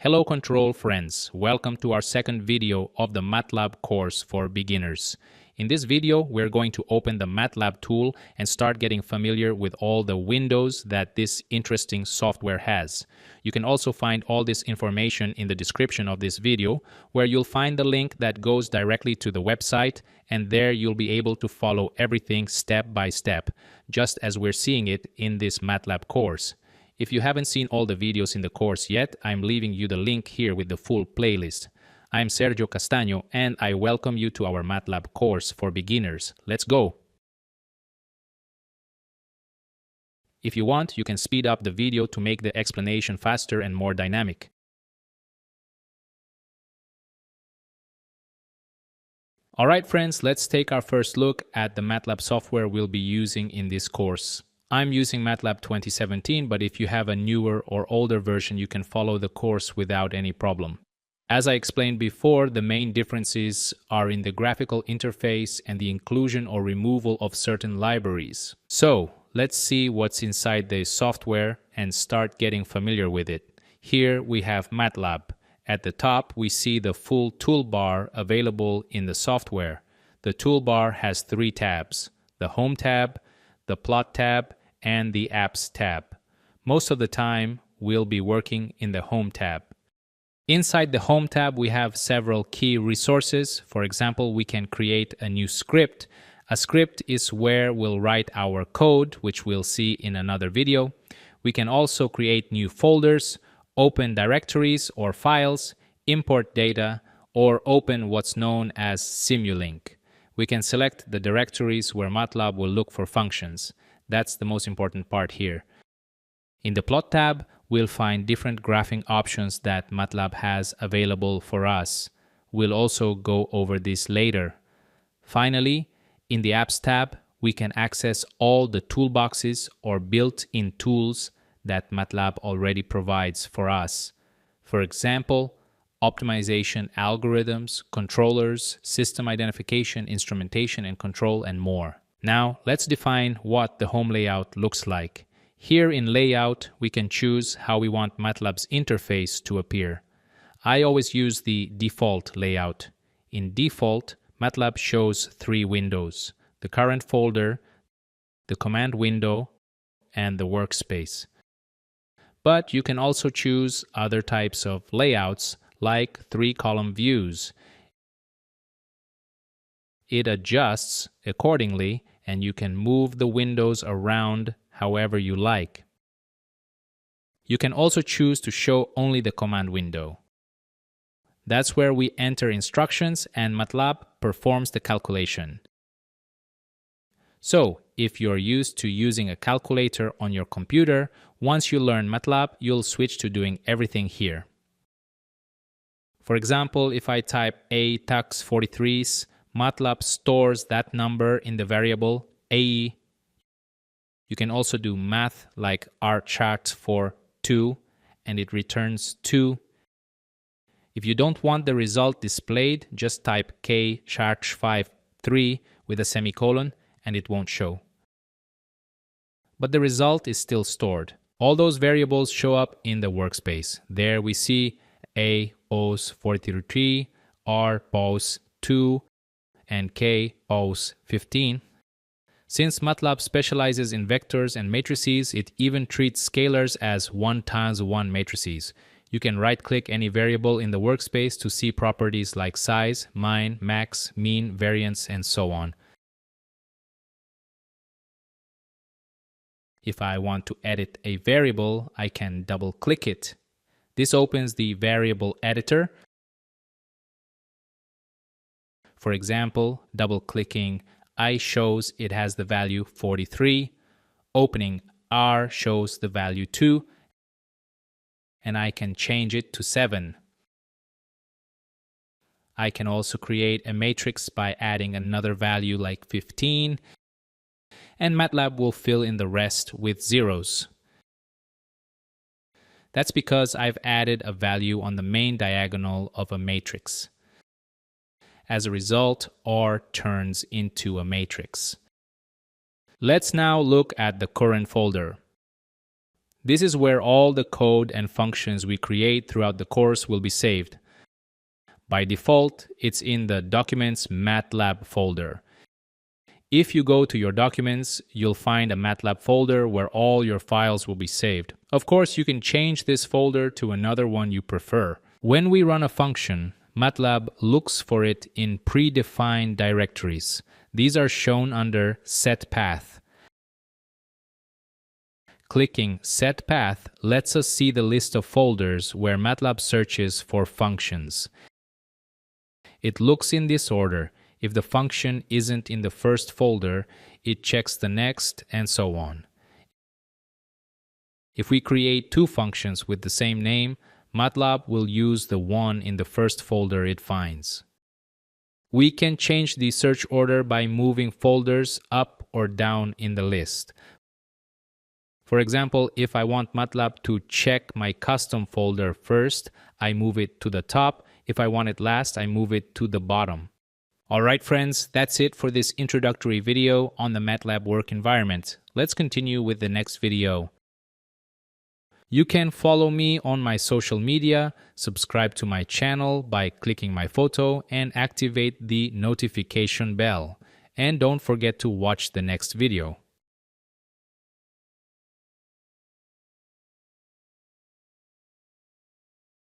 Hello control friends, welcome to our second video of the MATLAB course for beginners. In this video, we're going to open the MATLAB tool and start getting familiar with all the windows that this interesting software has. You can also find all this information in the description of this video, where you'll find the link that goes directly to the website, and there you'll be able to follow everything step by step, just as we're seeing it in this MATLAB course. If you haven't seen all the videos in the course yet, I'm leaving you the link here with the full playlist. I'm Sergio Castaño and I welcome you to our MATLAB course for beginners. Let's go! If you want, you can speed up the video to make the explanation faster and more dynamic. Alright friends, let's take our first look at the MATLAB software we'll be using in this course. I'm using MATLAB 2017, but if you have a newer or older version, you can follow the course without any problem. As I explained before, the main differences are in the graphical interface and the inclusion or removal of certain libraries. So, let's see what's inside the software and start getting familiar with it. Here we have MATLAB. At the top, we see the full toolbar available in the software. The toolbar has three tabs: the Home tab, the Plot tab, and the Apps tab. Most of the time, we'll be working in the Home tab. Inside the Home tab, we have several key resources. For example, we can create a new script. A script is where we'll write our code, which we'll see in another video. We can also create new folders, open directories or files, import data, or open what's known as Simulink. We can select the directories where MATLAB will look for functions. That's the most important part here. In the Plot tab, we'll find different graphing options that MATLAB has available for us. We'll also go over this later. Finally, in the Apps tab, we can access all the toolboxes or built-in tools that MATLAB already provides for us. For example, optimization algorithms, controllers, system identification, instrumentation and control, and more. Now, let's define what the home layout looks like. Here in Layout, we can choose how we want MATLAB's interface to appear. I always use the default layout. In default, MATLAB shows three windows: the current folder, the command window, and the workspace. But you can also choose other types of layouts, like three-column views. It adjusts accordingly, and you can move the windows around however you like. You can also choose to show only the command window. That's where we enter instructions and MATLAB performs the calculation. So, if you're used to using a calculator on your computer, once you learn MATLAB, you'll switch to doing everything here. For example, if I type A tux 43s, MATLAB stores that number in the variable AE. You can also do math like rchart for 2, and it returns 2. If you don't want the result displayed, just type K #53 with a semicolon and it won't show. But the result is still stored. All those variables show up in the workspace. There we see A pos 43, R pos 2, and K pos 15. Since MATLAB specializes in vectors and matrices, it even treats scalars as 1 times 1 matrices. You can right-click any variable in the workspace to see properties like size, min, max, mean, variance, and so on. If I want to edit a variable, I can double-click it. This opens the variable editor. For example, double-clicking I shows it has the value 43, opening R shows the value 2, and I can change it to 7. I can also create a matrix by adding another value like 15, and MATLAB will fill in the rest with zeros. That's because I've added a value on the main diagonal of a matrix. As a result, R turns into a matrix. Let's now look at the current folder. This is where all the code and functions we create throughout the course will be saved. By default, it's in the Documents MATLAB folder. If you go to your documents, you'll find a MATLAB folder where all your files will be saved. Of course, you can change this folder to another one you prefer. When we run a function, MATLAB looks for it in predefined directories. These are shown under Set Path. Clicking Set Path lets us see the list of folders where MATLAB searches for functions. It looks in this order. If the function isn't in the first folder, it checks the next, and so on. If we create two functions with the same name, MATLAB will use the one in the first folder it finds. We can change the search order by moving folders up or down in the list. For example, if I want MATLAB to check my custom folder first, I move it to the top. If I want it last, I move it to the bottom. Alright friends, that's it for this introductory video on the MATLAB work environment. Let's continue with the next video. You can follow me on my social media, subscribe to my channel by clicking my photo, and activate the notification bell. And don't forget to watch the next video.